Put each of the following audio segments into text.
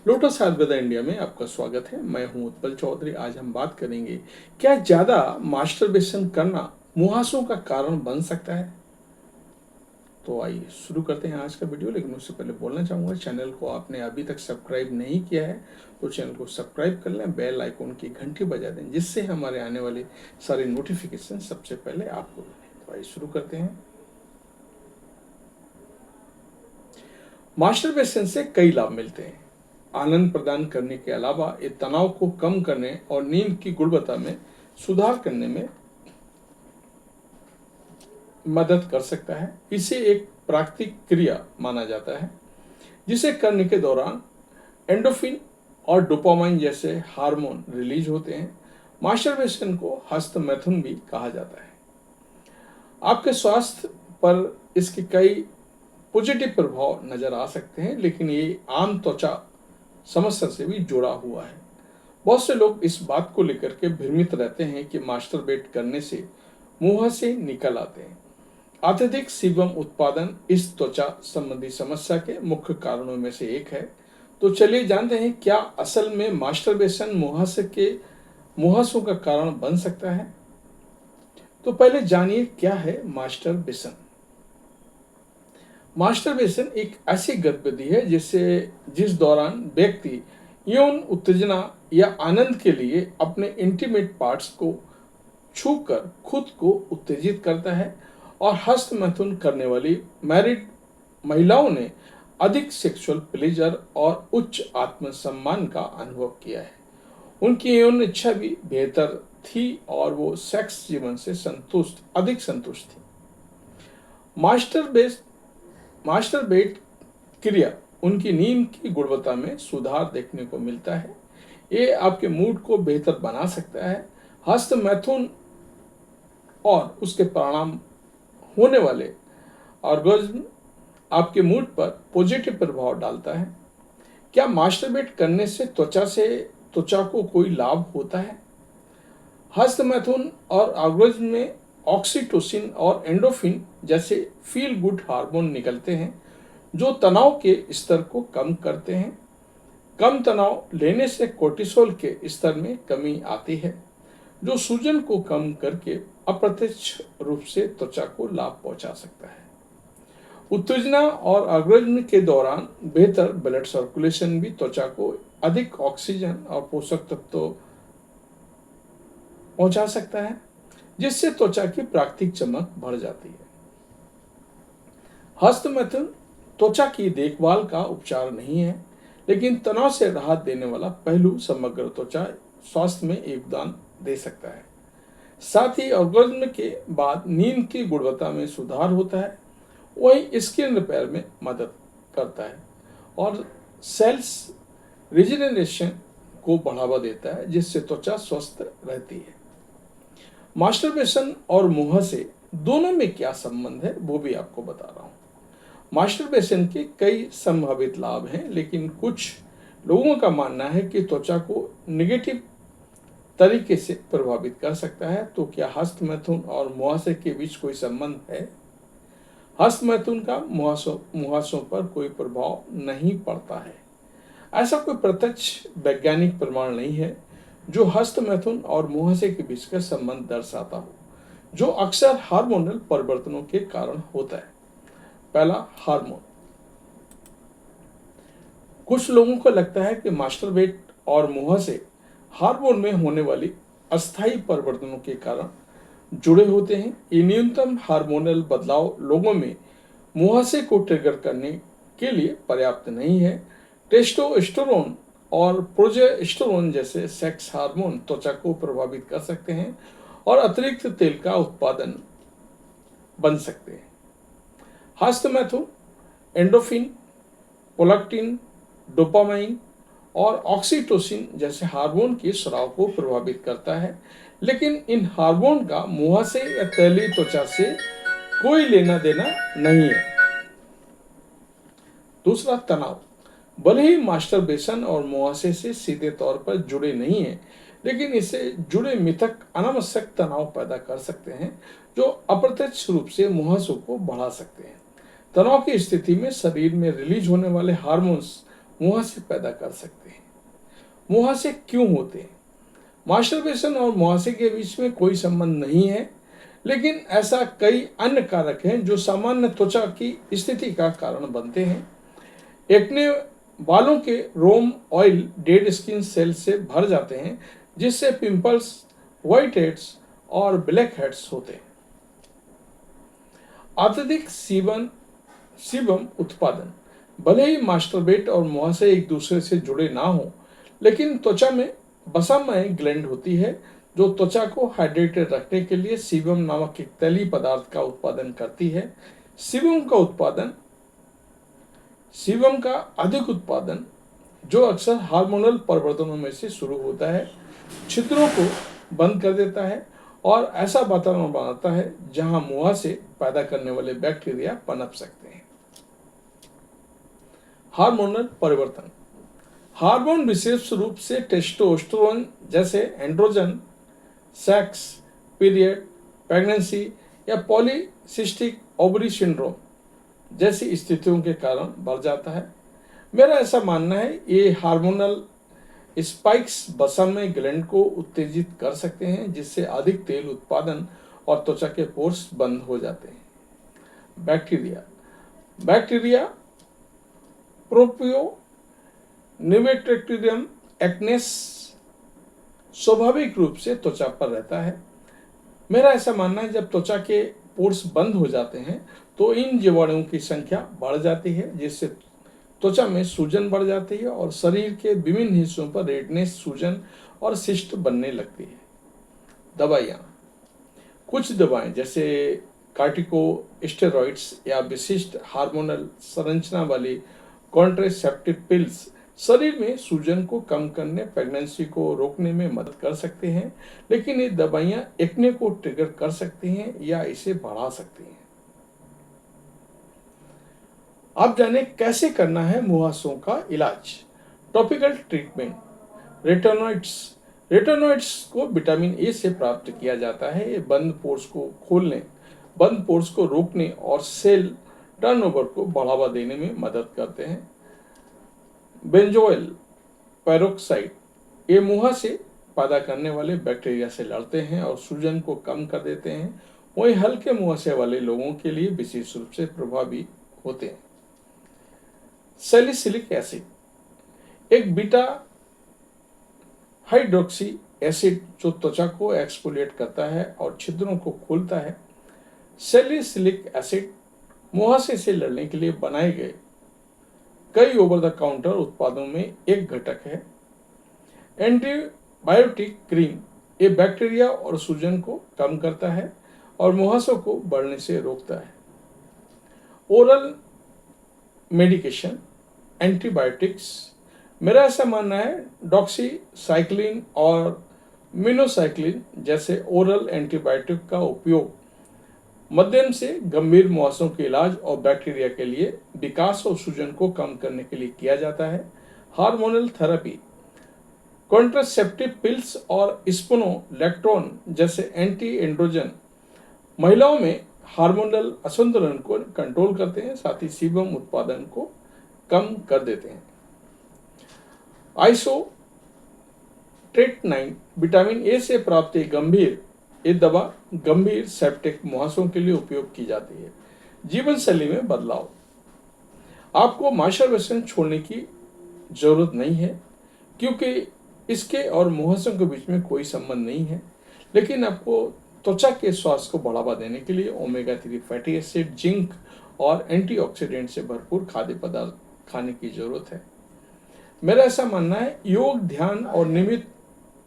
Lotus Ayurveda India में आपका स्वागत है। मैं हूं उत्पल चौधरी। आज हम बात करेंगे, क्या ज्यादा मास्टरबेशन करना मुहासों का कारण बन सकता है। तो आइए शुरू करते हैं आज का वीडियो। लेकिन उससे पहले बोलना चाहूँगा, चैनल को आपने अभी तक सब्सक्राइब नहीं किया है तो चैनल को सब्सक्राइब कर लें, बेल आइकन की घंटी बजा दें, जिससे हमारे आने वाले सारे नोटिफिकेशन सबसे पहले आपको मिले। तो आइए शुरू करते हैं। मास्टरबेशन से कई लाभ मिलते हैं। आनंद प्रदान करने के अलावा ये तनाव को कम करने और नींद की गुणवत्ता में सुधार करने में मदद कर सकता है। इसे एक प्राकृतिक क्रिया माना जाता है जिसे करने के दौरान एंडोफिन और डोपामाइन जैसे हार्मोन रिलीज होते हैं। मास्टरबेशन को हस्त मैथुन भी कहा जाता है। आपके स्वास्थ्य पर इसके कई पॉजिटिव प्रभाव नजर आ सकते हैं, लेकिन ये आम त्वचा समस्या से भी जुड़ा हुआ है। बहुत से लोग इस बात को लेकर के भ्रमित रहते हैं कि मास्टरबेट करने से मुंह से निकल आते हैं। अत्यधिक सीबम उत्पादन इस त्वचा संबंधी समस्या के मुख्य कारणों में से एक है। तो चलिए जानते हैं, क्या असल में मास्टरबेशन मुहासों का कारण बन सकता है। तो पहले जानिए क्या है मास्टरबेशन। मास्टरबेशन एक ऐसी गतिविधि है जिस दौरान व्यक्ति यौन उत्तेजना या आनंद के लिए अपने इंटीमेट पार्ट्स को छूकर खुद को उत्तेजित करता है। और हस्त मैथुन करने वाली मैरिड महिलाओं ने अधिक सेक्सुअल प्लेजर और उच्च आत्मसम्मान का अनुभव किया है। उनकी यौन इच्छा भी बेहतर थी और वो सेक्स जीवन से अधिक संतुष्ट थी। मास्टरबेट क्रिया उनकी नींद की गुणवत्ता में सुधार देखने को मिलता है। ये आपके मूड को बेहतर बना सकता है। हस्त मैथुन और उसके परिणाम होने वाले ऑर्गेज्म आपके मूड पर पॉजिटिव प्रभाव डालता है। क्या मास्टरबेट करने से त्वचा को कोई लाभ होता है? हस्त मैथुन और ऑर्गेज्म में ऑक्सीटोसिन और एंडोफिन जैसे फील गुड हार्मोन निकलते हैं जो तनाव के स्तर को कम करते हैं। कम तनाव लेने से कोर्टिसोल के स्तर में कमी आती है जो सूजन को कम करके अप्रत्यक्ष रूप से त्वचा को लाभ पहुंचा सकता है। उत्तेजना और ऑर्गेज्म के दौरान बेहतर ब्लड सर्कुलेशन भी त्वचा को अधिक ऑक्सीजन और पोषक तत्व पहुंचा सकता है, जिससे त्वचा की प्राकृतिक चमक बढ़ जाती है। हस्त मैथुन त्वचा की देखभाल का उपचार नहीं है, लेकिन तनाव से राहत देने वाला पहलू समग्र त्वचा स्वास्थ्य में योगदान दे सकता है। साथ ही ऑर्गेज्म के बाद नींद की गुणवत्ता में सुधार होता है। वही स्किन रिपेयर में मदद करता है और सेल्स रिजेनरेशन को बढ़ावा देता है, जिससे त्वचा स्वस्थ रहती है। मास्टरबेशन और मुंह से दोनों में क्या संबंध है वो भी आपको बता रहा हूं। मास्टरबेशन के कई संभावित लाभ हैं, लेकिन कुछ लोगों का मानना है कि त्वचा को नेगेटिव तरीके से प्रभावित कर सकता है। तो क्या हस्त मैथुन और मुहासे के बीच कोई संबंध है? हस्त मैथुन का मुहासों पर कोई प्रभाव नहीं पड़ता है। ऐसा कोई प्रत्यक्ष वैज्ञानिक प्रमाण नहीं है जो हस्त मैथुन और मुहासे के बीच का संबंध दर्शाता हो, जो अक्सर हार्मोनल परिवर्तनों के कारण होता है। पहला, हार्मोन। कुछ लोगों को लगता है कि मास्टरबेट और मुहासे हार्मोन में होने वाली अस्थायी परिवर्तनों के कारण जुड़े होते हैं। ये न्यूनतम हार्मोनल बदलाव लोगों में मुहासे को ट्रिगर करने के लिए पर्याप्त नहीं है। टेस्टोस्टेरोन और प्रोजेस्टेरोन जैसे सेक्स हार्मोन त्वचा को प्रभावित कर सकते हैं और अतिरिक्त तेल का उत्पादन बन सकते हैं। हस्त मैथुन एंडोफिन, प्रोलैक्टिन, डोपामाइन और ऑक्सीटोसिन जैसे हार्मोन के स्राव को प्रभावित करता है, लेकिन इन हार्मोन का मुहासे या तैलीय त्वचा से कोई लेना देना नहीं है। दूसरा, तनाव। भले ही मास्टरबेशन और मुहासे से सीधे तौर पर जुड़े नहीं है, लेकिन इससे जुड़े मिथक अनावश्यक तनाव पैदा कर सकते हैं जो अप्रत्यक्ष रूप से मुहासों को बढ़ा सकते हैं। तनाव की स्थिति में शरीर में रिलीज होने वाले हार्मोन्स मुहासे पैदा कर सकते हैं। मुहासे क्यों होते हैं? मास्टरबेशन और मुहासे के बीच में कोई संबंध नहीं है, लेकिन ऐसा कई अन्य कारक हैं जो सामान्य त्वचा की स्थिति का कारण बनते हैं। एक्ने बालों के रोम ऑयल डेड स्किन सेल से भर जाते हैं, जिससे पिंपल्स, व्हाइट हेड्स और ब्लैक हेड्स होते हैं। अत्यधिक सीबम उत्पादन। भले ही मास्टरबेट और मुहासे एक दूसरे से जुड़े ना हो, लेकिन त्वचा में वसामय ग्लैंड होती है जो त्वचा को हाइड्रेटेड रखने के लिए सीबम नामक एक तैलीय पदार्थ का उत्पादन करती है। सीबम का अधिक उत्पादन, जो अक्सर हार्मोनल परिवर्तनों में से शुरू होता है, छिद्रों को बंद कर देता है और ऐसा वातावरण बनाता है जहां मुहासे पैदा करने वाले बैक्टीरिया पनप सकते हैं। हार्मोनल परिवर्तन। हार्मोन विशेष रूप से टेस्टोस्टेरोन जैसे एंड्रोजन, सेक्स, पीरियड, प्रेगनेंसी या पॉलीसिस्टिक ओवरी सिंड्रोम जैसी स्थितियों के कारण बढ़ जाता है। मेरा ऐसा मानना है ये हार्मोनल स्पाइक्स वसामय ग्लैंड को उत्तेजित कर सकते हैं, जिससे अधिक तेल उत्पादन और त्वचा के पोर्स बंद हो जाते हैं। बैक्टीरिया प्रोपियो निवेट्रेक्टिडियम एक्नेस स्वाभाविक रूप से त्वचा पर रहता है। मेरा ऐसा मानना है जब त्वचा के पोर्स बंद हो जाते हैं तो इन जीवाणुओं की संख्या बढ़ जाती है, जिससे त्वचा में सूजन बढ़ जाती है और शरीर के विभिन्न हिस्सों पर रेडनेस, सूजन और सिस्ट बनने लगती है। दवाइयाँ। कुछ दवाएं जैसे कार्टिकोस्टेरॉइड्स या विशिष्ट हार्मोनल संरचना वाली कॉन्ट्रासेप्टिव पिल्स शरीर में सूजन को कम करने, प्रेगनेंसी को रोकने में मदद कर सकते हैं, लेकिन ये दवाइयां एक्ने को ट्रिगर कर सकती हैं या इसे बढ़ा सकती हैं। आप जाने कैसे करना है मुहासों का इलाज। Topical treatment. रेटिनॉइड्स को विटामिन ए से प्राप्त किया जाता है। ये बंद पोर्स को खोलने, बंद पोर्स को रोकने और सेल टर्नओवर को बढ़ावा देने में मदद करते हैं। बेंजोइल पेरोक्साइड, ये मुहासे पैदा करने वाले बैक्टीरिया से लड़ते हैं और सूजन को कम कर देते हैं। वहीं हल्के मुहासे वाले लोगों के लिए विशेष रूप से प्रभावी होते हैं। सैलिसिलिक एसिड, एक बीटा हाइड्रोक्सी एसिड जो त्वचा को एक्सफोलिएट करता है और छिद्रों को खोलता है। सैलिसिलिक एसिड मुहासे से लड़ने के लिए बनाए गए कई ओवर द काउंटर उत्पादों में एक घटक है। एंटीबायोटिक क्रीम, ये बैक्टीरिया और सूजन को कम करता है और मुहासों को बढ़ने से रोकता है। ओरल मेडिकेशन, एंटीबायोटिक्स, मेरा ऐसा मानना है डॉक्सीसाइक्लिन और मिनोसाइक्लिन जैसे ओरल एंटीबायोटिक का उपयोग मध्यम से गंभीर मुहासों के इलाज और बैक्टीरिया के लिए विकास और सूजन को कम करने के लिए किया जाता है। हार्मोनल थेरेपी, कॉन्ट्रासेप्टिव पिल्स और स्पिनोलेक्टोन जैसे एंटी एंड्रोजन महिलाओं में हार्मोनल असंतुलन को कंट्रोल करते हैं, साथ ही सीबम उत्पादन को कम कर देते हैं। आइसोट्रेटिनाइन, विटामिन ए से प्राप्त ये दवा गंभीर सेप्टिक मुहासों के लिए उपयोग की जाती है। जीवन शैली में बदलाव। आपको मास्टरबेशन छोड़ने की जरूरत नहीं है, क्योंकि इसके और मुहासों के बीच में कोई संबंध नहीं है, लेकिन आपको त्वचा के स्वास्थ्य को बढ़ावा देने के लिए ओमेगा 3 फैटी एसिड, जिंक और एंटीऑक्सीडेंट से भरपूर खाद्य पदार्थ खाने की जरूरत है। मेरा ऐसा मानना है योग, ध्यान और नियमित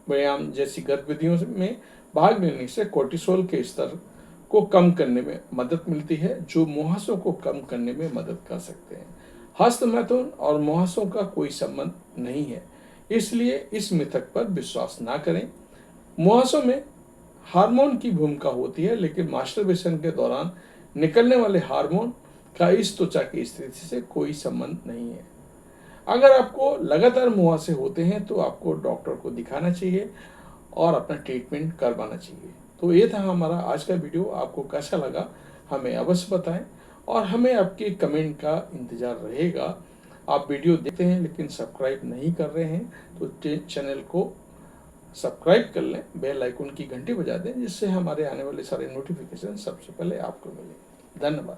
व्यायाम जैसी गतिविधियों में भाग लेने से कोर्टिसोल के स्तर को कम करने में मदद मिलती है, जो मुहासों को कम करने में मदद कर सकते हैं। हस्तमैथुन और मुहासों का कोई संबंध नहीं है, इसलिए इस मिथक पर विश्वास ना करें। मुहासों में हार्मोन की भूमिका होती है, लेकिन मास्टरबेशन के दौरान निकलने वाले हार्मोन का इस त्वचा की स्थिति से कोई संबंध नहीं है। अगर आपको लगातार मुहासे होते हैं तो आपको डॉक्टर को दिखाना चाहिए और अपना ट्रीटमेंट करवाना चाहिए। तो ये था हमारा आज का वीडियो। आपको कैसा लगा हमें अवश्य बताएं और हमें आपके कमेंट का इंतज़ार रहेगा। आप वीडियो देखते हैं लेकिन सब्सक्राइब नहीं कर रहे हैं तो चैनल को सब्सक्राइब कर लें, बेल आइकन की घंटी बजा दें, जिससे हमारे आने वाले सारे नोटिफिकेशन सबसे पहले आपको मिले। धन्यवाद।